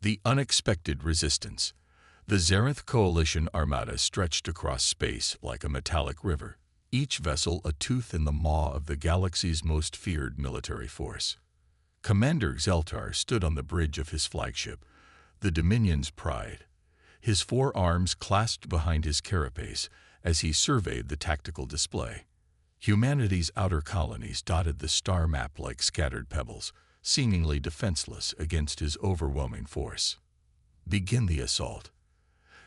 The unexpected resistance. The Xerath Coalition armada stretched across space like a metallic river, each vessel a tooth in the maw of the galaxy's most feared military force. Commander Xeltar stood on the bridge of his flagship, the Dominion's pride, his forearms clasped behind his carapace as he surveyed the tactical display. Humanity's outer colonies dotted the star map like scattered pebbles, seemingly defenseless against his overwhelming force. "Begin the assault,"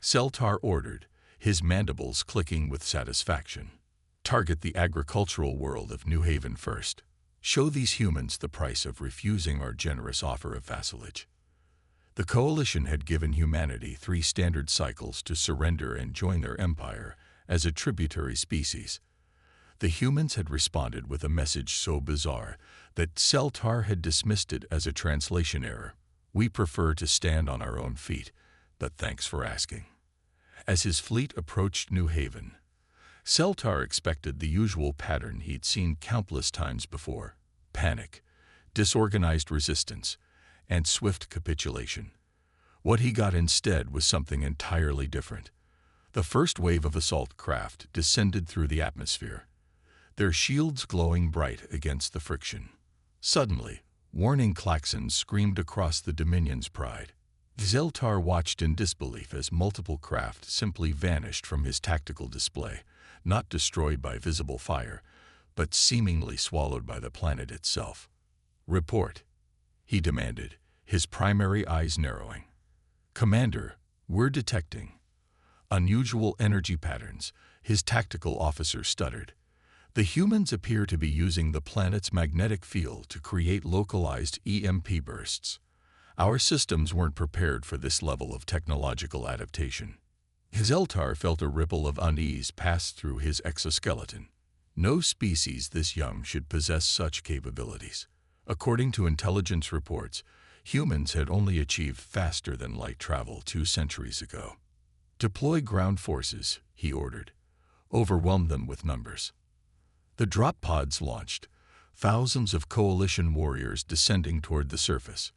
Xeltar ordered, his mandibles clicking with satisfaction. "Target the agricultural world of New Haven first. Show these humans the price of refusing our generous offer of vassalage." The Coalition had given humanity 3 standard cycles to surrender and join their empire as a tributary species. The humans had responded with a message so bizarre that Xeltar had dismissed it as a translation error. "We prefer to stand on our own feet, but thanks for asking." As his fleet approached New Haven, Xeltar expected the usual pattern he'd seen countless times before: panic, disorganized resistance, and swift capitulation. What he got instead was something entirely different. The first wave of assault craft descended through the atmosphere, their shields glowing bright against the friction. Suddenly, warning klaxons screamed across the Dominion's pride. Xeltar watched in disbelief as multiple craft simply vanished from his tactical display, not destroyed by visible fire, but seemingly swallowed by the planet itself. "Report," he demanded, his primary eyes narrowing. "Commander, we're detecting unusual energy patterns," his tactical officer stuttered. "The humans appear to be using the planet's magnetic field to create localized EMP bursts. Our systems weren't prepared for this level of technological adaptation." Xeltar felt a ripple of unease pass through his exoskeleton. No species this young should possess such capabilities. According to intelligence reports, humans had only achieved faster-than-light travel 2 centuries ago. "Deploy ground forces," he ordered. "Overwhelm them with numbers." The drop pods launched, thousands of Coalition warriors descending toward the surface.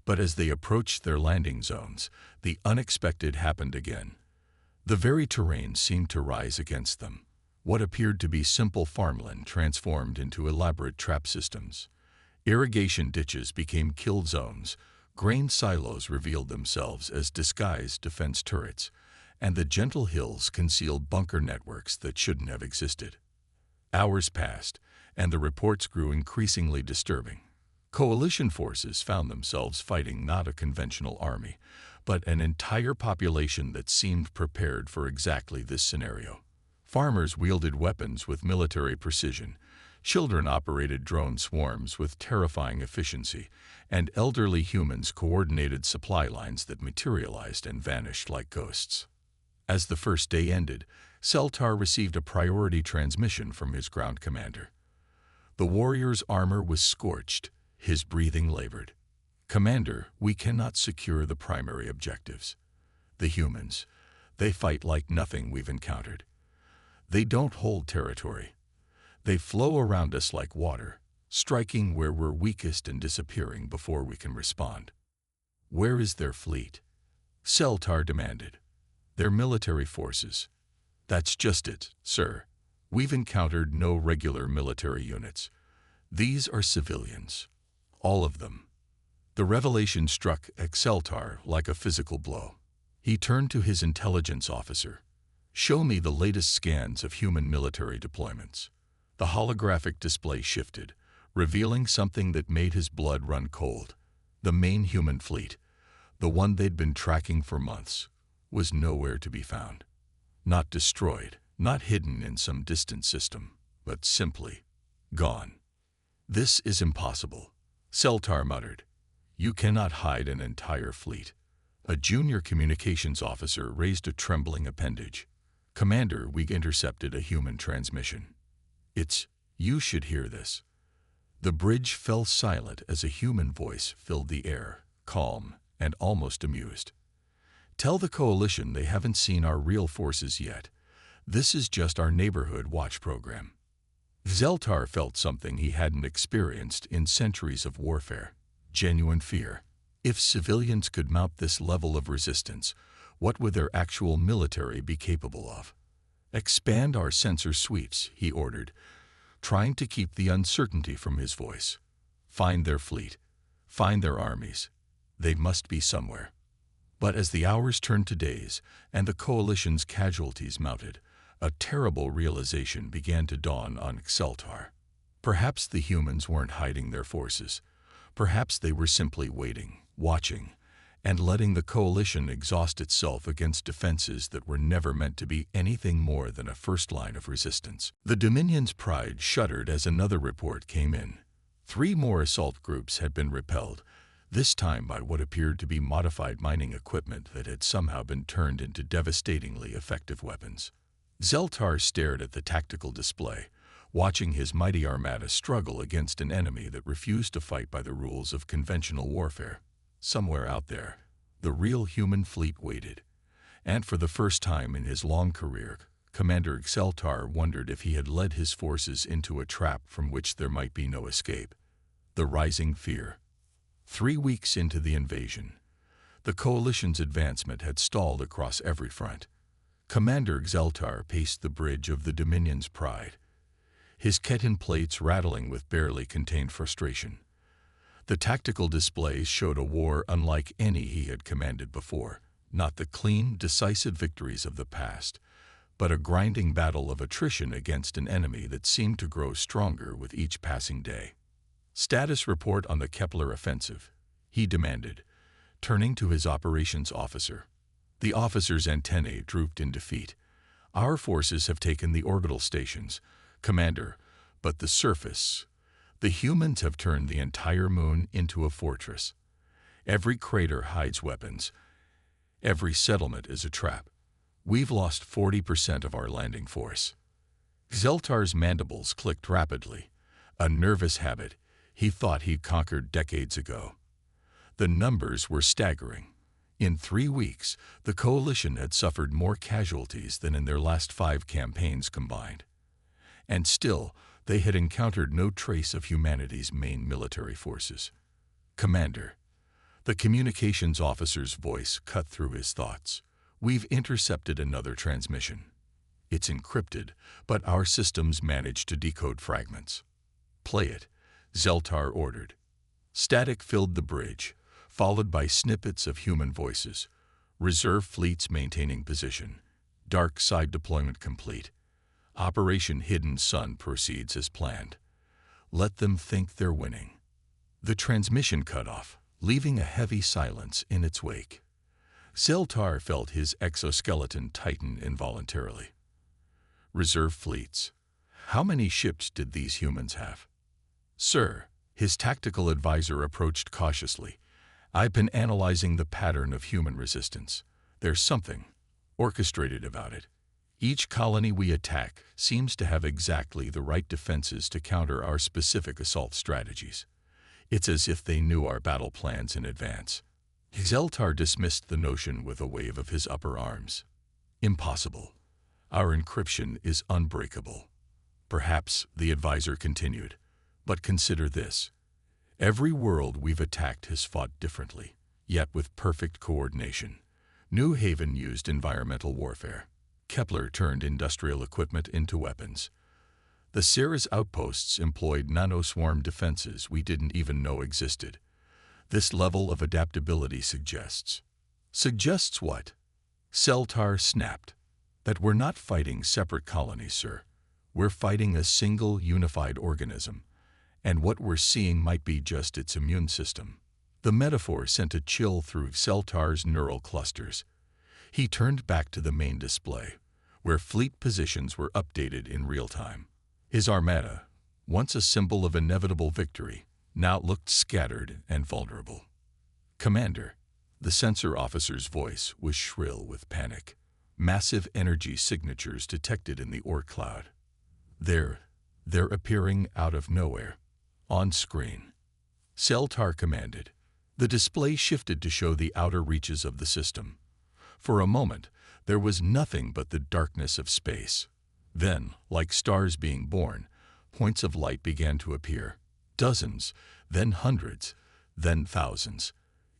But as they approached their landing zones, the unexpected happened again. The very terrain seemed to rise against them. What appeared to be simple farmland transformed into elaborate trap systems. Irrigation ditches became kill zones, grain silos revealed themselves as disguised defense turrets, and the gentle hills concealed bunker networks that shouldn't have existed. Hours passed, and the reports grew increasingly disturbing. Coalition forces found themselves fighting not a conventional army, but an entire population that seemed prepared for exactly this scenario. Farmers wielded weapons with military precision, children operated drone swarms with terrifying efficiency, and elderly humans coordinated supply lines that materialized and vanished like ghosts. As the first day ended, Xeltar received a priority transmission from his ground commander. The warrior's armor was scorched, his breathing labored. "Commander, we cannot secure the primary objectives. The humans, they fight like nothing we've encountered. They don't hold territory. They flow around us like water, striking where we're weakest and disappearing before we can respond." "Where is their fleet?" Xeltar demanded. "Their military forces." "That's just it, sir. We've encountered no regular military units. These are civilians. All of them." The revelation struck Xeltar like a physical blow. He turned to his intelligence officer. "Show me the latest scans of human military deployments." The holographic display shifted, revealing something that made his blood run cold. The main human fleet, the one they'd been tracking for months, was nowhere to be found. Not destroyed, not hidden in some distant system, but simply gone. "This is impossible," Xeltar muttered. "You cannot hide an entire fleet." A junior communications officer raised a trembling appendage. "Commander, we intercepted a human transmission." You should hear this." The bridge fell silent as a human voice filled the air, calm and almost amused. "Tell the Coalition they haven't seen our real forces yet. This is just our neighborhood watch program." Xeltar felt something he hadn't experienced in centuries of warfare: genuine fear. If civilians could mount this level of resistance, what would their actual military be capable of? "Expand our sensor suites," he ordered, trying to keep the uncertainty from his voice. "Find their fleet. Find their armies. They must be somewhere." But as the hours turned to days and the coalition's casualties mounted, a terrible realization began to dawn on Exceltar. Perhaps the humans weren't hiding their forces. Perhaps they were simply waiting, watching, and letting the coalition exhaust itself against defenses that were never meant to be anything more than a first line of resistance. The Dominion's pride shuddered as another report came in. 3 more assault groups had been repelled, this time by what appeared to be modified mining equipment that had somehow been turned into devastatingly effective weapons. Zeltar stared at the tactical display, watching his mighty armada struggle against an enemy that refused to fight by the rules of conventional warfare. Somewhere out there, the real human fleet waited, and for the first time in his long career, Commander Exceltar wondered if he had led his forces into a trap from which there might be no escape. The rising fear. 3 weeks into the invasion, the coalition's advancement had stalled across every front. Commander Exceltar paced the bridge of the Dominion's pride, his Ketan plates rattling with barely contained frustration. The tactical displays showed a war unlike any he had commanded before, not the clean, decisive victories of the past, but a grinding battle of attrition against an enemy that seemed to grow stronger with each passing day. "Status report on the Kepler offensive," he demanded, turning to his operations officer. The officer's antennae drooped in defeat. "Our forces have taken the orbital stations, Commander, but the surface. The humans have turned the entire moon into a fortress. Every crater hides weapons. Every settlement is a trap. We've lost 40% of our landing force." Zeltar's mandibles clicked rapidly, a nervous habit he thought he'd conquered decades ago. The numbers were staggering. In 3 weeks, the coalition had suffered more casualties than in their last 5 campaigns combined. And still, they had encountered no trace of humanity's main military forces. "Commander," the communications officer's voice cut through his thoughts, "we've intercepted another transmission. It's encrypted, but our systems managed to decode fragments." "Play it," Zeltar ordered. Static filled the bridge, followed by snippets of human voices. "Reserve fleets maintaining position. Dark side deployment complete. Operation Hidden Sun proceeds as planned. Let them think they're winning." The transmission cut off, leaving a heavy silence in its wake. Zeltar felt his exoskeleton tighten involuntarily. Reserve fleets. How many ships did these humans have? "Sir," his tactical advisor approached cautiously, "I've been analyzing the pattern of human resistance. There's something orchestrated about it. Each colony we attack seems to have exactly the right defenses to counter our specific assault strategies. It's as if they knew our battle plans in advance." Zeltar dismissed the notion with a wave of his upper arms. "Impossible. Our encryption is unbreakable." "Perhaps," the advisor continued, "but consider this. Every world we've attacked has fought differently, yet with perfect coordination. New Haven used environmental warfare. Kepler turned industrial equipment into weapons. The Ceres outposts employed nanoswarm defenses we didn't even know existed. This level of adaptability suggests..." "Suggests what?" Zeltar snapped. "That we're not fighting separate colonies, sir. We're fighting a single, unified organism, and what we're seeing might be just its immune system." The metaphor sent a chill through Zeltar's neural clusters. He turned back to the main display, where fleet positions were updated in real time. His armada, once a symbol of inevitable victory, now looked scattered and vulnerable. "Commander," the sensor officer's voice was shrill with panic. Massive energy signatures detected in the ore cloud. They're appearing out of nowhere. On screen." Zeltar commanded. The display shifted to show the outer reaches of the system. For a moment, there was nothing but the darkness of space. Then, like stars being born, points of light began to appear. Dozens, then hundreds, then thousands.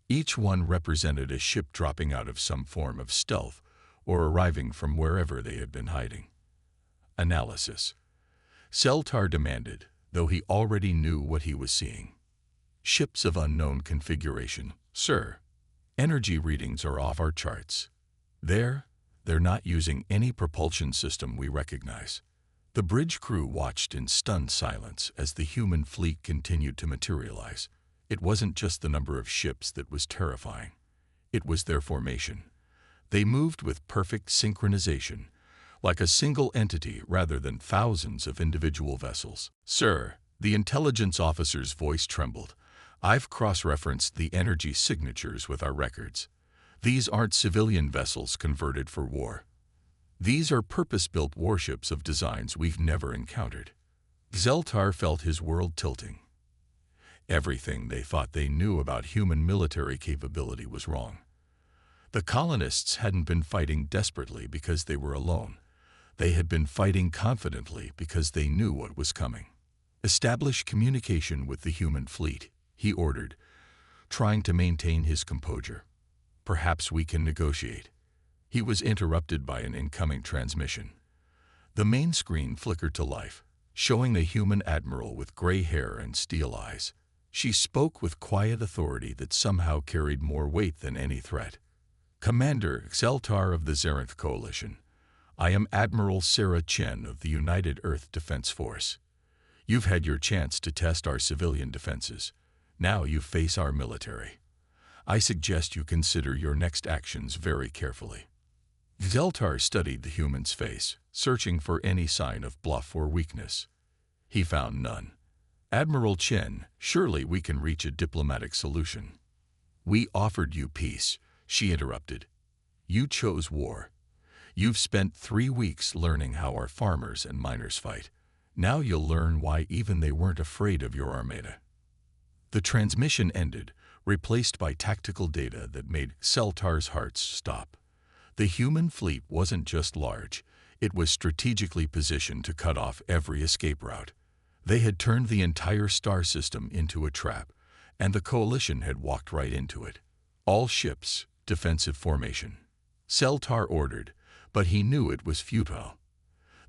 Each one represented a ship dropping out of some form of stealth or arriving from wherever they had been hiding. Analysis. Celtar demanded, though he already knew what he was seeing. Ships of unknown configuration. Sir, energy readings are off our charts. They're not using any propulsion system we recognize. The bridge crew watched in stunned silence as the human fleet continued to materialize. It wasn't just the number of ships that was terrifying. It was their formation. They moved with perfect synchronization, like a single entity rather than thousands of individual vessels. Sir, the intelligence officer's voice trembled. I've cross-referenced the energy signatures with our records. These aren't civilian vessels converted for war. These are purpose-built warships of designs we've never encountered. Celtar felt his world tilting. Everything they thought they knew about human military capability was wrong. The colonists hadn't been fighting desperately because they were alone. They had been fighting confidently because they knew what was coming. Establish communication with the human fleet, he ordered, trying to maintain his composure. Perhaps we can negotiate. He was interrupted by an incoming transmission. The main screen flickered to life, showing a human admiral with gray hair and steel eyes. She spoke with quiet authority that somehow carried more weight than any threat. Commander Celtar of the Xerath Coalition, I am Admiral Sarah Chen of the United Earth Defense Force. You've had your chance to test our civilian defenses. Now you face our military. I suggest you consider your next actions very carefully. Celtar studied the human's face, searching for any sign of bluff or weakness. He found none. Admiral Chen, surely we can reach a diplomatic solution. We offered you peace, she interrupted. You chose war. You've spent 3 weeks learning how our farmers and miners fight. Now you'll learn why even they weren't afraid of your armada. The transmission ended, replaced by tactical data that made Celtar's heart stop. The human fleet wasn't just large, it was strategically positioned to cut off every escape route. They had turned the entire star system into a trap, and the coalition had walked right into it. All ships, defensive formation. Celtar ordered, but he knew it was futile.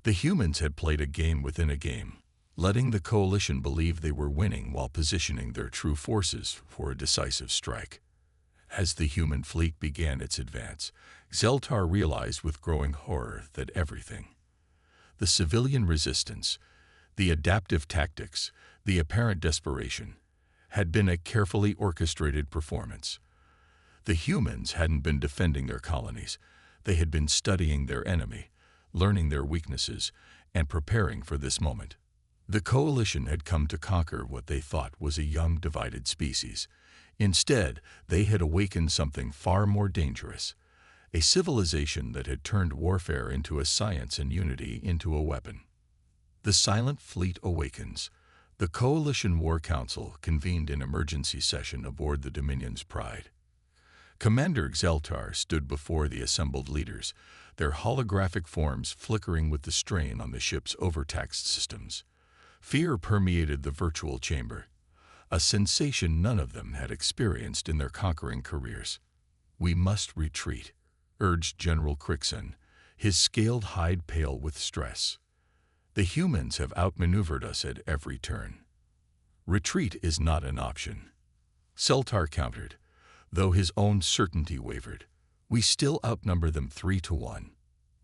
The humans had played a game within a game, letting the coalition believe they were winning while positioning their true forces for a decisive strike. As the human fleet began its advance, Celtar realized with growing horror that everything, the civilian resistance, the adaptive tactics, the apparent desperation, had been a carefully orchestrated performance. The humans hadn't been defending their colonies. They had been studying their enemy, learning their weaknesses, and preparing for this moment. The coalition had come to conquer what they thought was a young, divided species. Instead, they had awakened something far more dangerous, a civilization that had turned warfare into a science and unity into a weapon. The Silent Fleet awakens. The Coalition War Council convened an emergency session aboard the Dominion's Pride. Commander Celtar stood before the assembled leaders, their holographic forms flickering with the strain on the ship's overtaxed systems. Fear permeated the virtual chamber, a sensation none of them had experienced in their conquering careers. We must retreat, urged General Crixon, his scaled hide pale with stress. The humans have outmaneuvered us at every turn. Retreat is not an option. Celtar countered, though his own certainty wavered. We still outnumber them 3-1.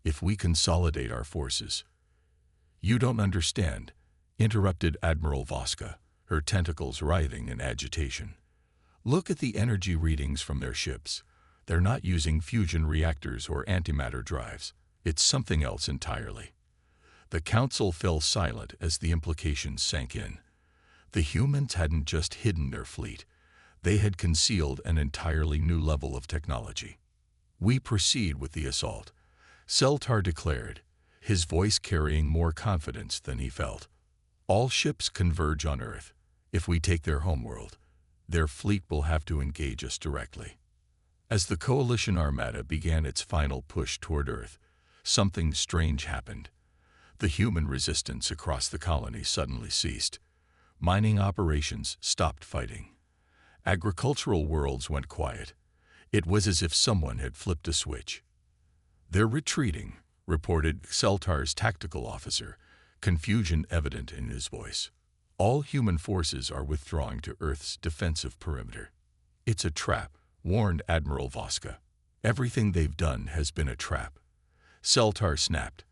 If we consolidate our forces. You don't understand, interrupted Admiral Voska, her tentacles writhing in agitation. Look at the energy readings from their ships. They're not using fusion reactors or antimatter drives. It's something else entirely. The council fell silent as the implications sank in. The humans hadn't just hidden their fleet. They had concealed an entirely new level of technology. We proceed with the assault, Celtar declared, his voice carrying more confidence than he felt. All ships converge on Earth. If we take their homeworld, their fleet will have to engage us directly. As the Coalition Armada began its final push toward Earth, something strange happened. The human resistance across the colony suddenly ceased. Mining operations stopped fighting. Agricultural worlds went quiet. It was as if someone had flipped a switch. "They're retreating," reported Celtar's tactical officer, confusion evident in his voice. "All human forces are withdrawing to Earth's defensive perimeter." "It's a trap," warned Admiral Voska. "Everything they've done has been a trap." Celtar snapped.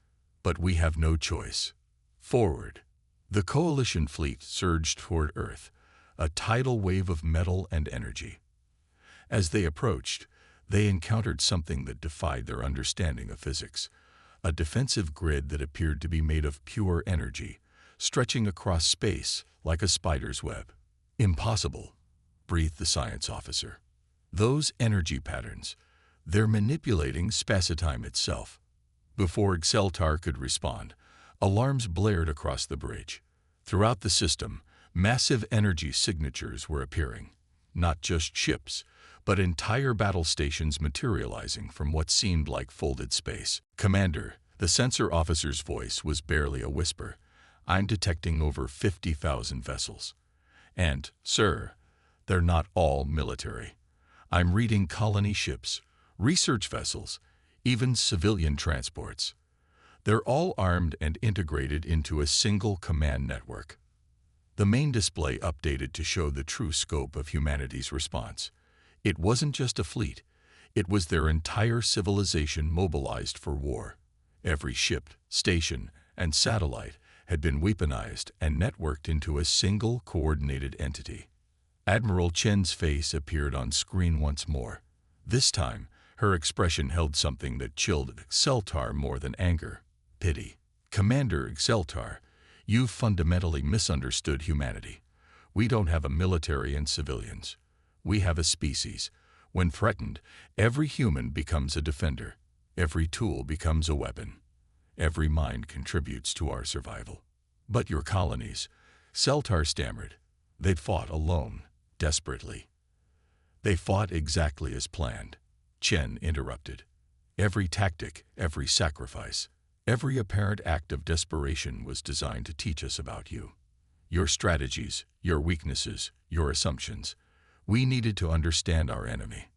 "But we have no choice. Forward." The Coalition fleet surged toward Earth, a tidal wave of metal and energy. As they approached, they encountered something that defied their understanding of physics, a defensive grid that appeared to be made of pure energy, stretching across space like a spider's web. "Impossible," breathed the science officer. "Those energy patterns, they're manipulating spacetime itself." Before Celtar could respond, alarms blared across the bridge. Throughout the system, massive energy signatures were appearing. Not just ships, but entire battle stations materializing from what seemed like folded space. "Commander," the sensor officer's voice was barely a whisper, "I'm detecting over 50,000 vessels. And, sir, they're not all military. I'm reading colony ships, research vessels, even civilian transports. They're all armed and integrated into a single command network." The main display updated to show the true scope of humanity's response. It wasn't just a fleet. It was their entire civilization mobilized for war. Every ship, station, and satellite had been weaponized and networked into a single coordinated entity. Admiral Chen's face appeared on screen once more. This time, her expression held something that chilled Celtar more than anger: pity. "Commander Celtar, you've fundamentally misunderstood humanity. We don't have a military and civilians. We have a species. When threatened, every human becomes a defender. Every tool becomes a weapon. Every mind contributes to our survival." "But your colonies," Celtar stammered. "They'd fought alone, desperately." "They fought exactly as planned," Chen interrupted. "Every tactic, every sacrifice, every apparent act of desperation was designed to teach us about you. Your strategies, your weaknesses, your assumptions. We needed to understand our enemy."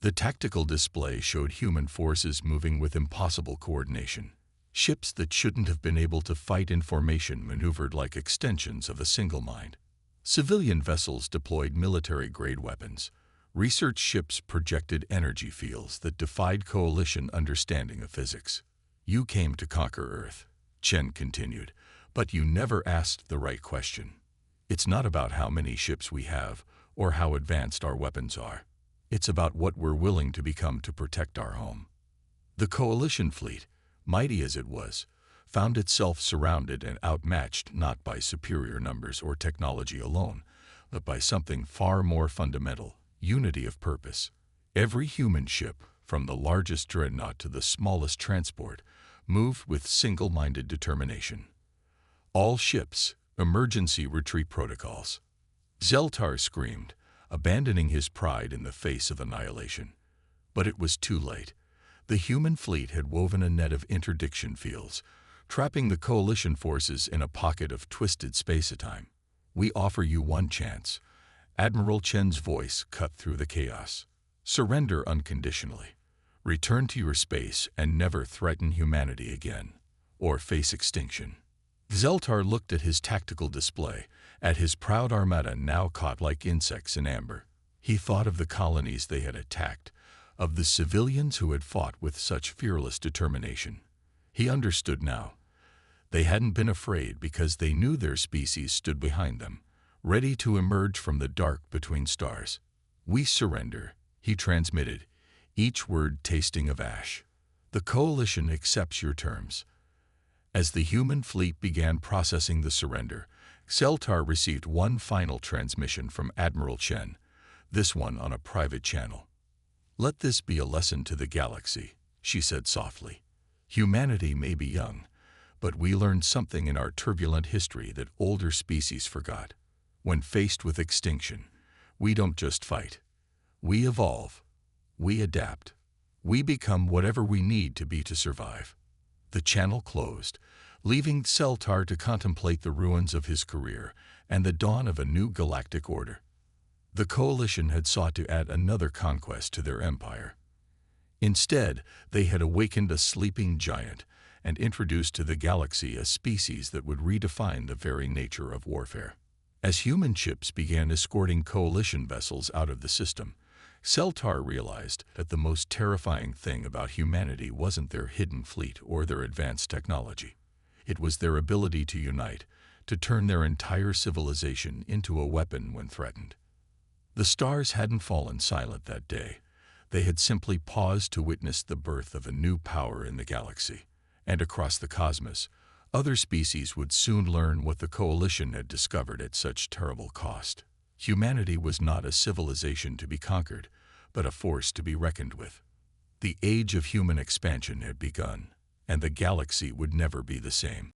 The tactical display showed human forces moving with impossible coordination. Ships that shouldn't have been able to fight in formation maneuvered like extensions of a single mind. Civilian vessels deployed military-grade weapons. Research ships projected energy fields that defied Coalition understanding of physics. "You came to conquer Earth," Chen continued, "but you never asked the right question. It's not about how many ships we have or how advanced our weapons are. It's about what we're willing to become to protect our home." The Coalition fleet, mighty as it was, found itself surrounded and outmatched not by superior numbers or technology alone, but by something far more fundamental: unity of purpose. Every human ship, from the largest dreadnought to the smallest transport, moved with single-minded determination. "All ships, emergency retreat protocols." Celtar screamed, abandoning his pride in the face of annihilation. But it was too late. The human fleet had woven a net of interdiction fields, trapping the Coalition forces in a pocket of twisted spacetime. "We offer you one chance." Admiral Chen's voice cut through the chaos. "Surrender unconditionally. Return to your space and never threaten humanity again, or face extinction." Celtar looked at his tactical display, at his proud armada now caught like insects in amber. He thought of the colonies they had attacked, of the civilians who had fought with such fearless determination. He understood now. They hadn't been afraid because they knew their species stood behind them, ready to emerge from the dark between stars. "We surrender," he transmitted, each word tasting of ash. "The Coalition accepts your terms." As the human fleet began processing the surrender, Celtar received one final transmission from Admiral Chen, this one on a private channel. "Let this be a lesson to the galaxy," she said softly. "Humanity may be young, but we learned something in our turbulent history that older species forgot. When faced with extinction, we don't just fight. We evolve. We adapt. We become whatever we need to be to survive." The channel closed, leaving Celtar to contemplate the ruins of his career and the dawn of a new galactic order. The coalition had sought to add another conquest to their empire. Instead, they had awakened a sleeping giant and introduced to the galaxy a species that would redefine the very nature of warfare. As human ships began escorting coalition vessels out of the system, Celtar realized that the most terrifying thing about humanity wasn't their hidden fleet or their advanced technology. It was their ability to unite, to turn their entire civilization into a weapon when threatened. The stars hadn't fallen silent that day. They had simply paused to witness the birth of a new power in the galaxy. And across the cosmos, other species would soon learn what the coalition had discovered at such terrible cost. Humanity was not a civilization to be conquered, but a force to be reckoned with. The age of human expansion had begun, and the galaxy would never be the same.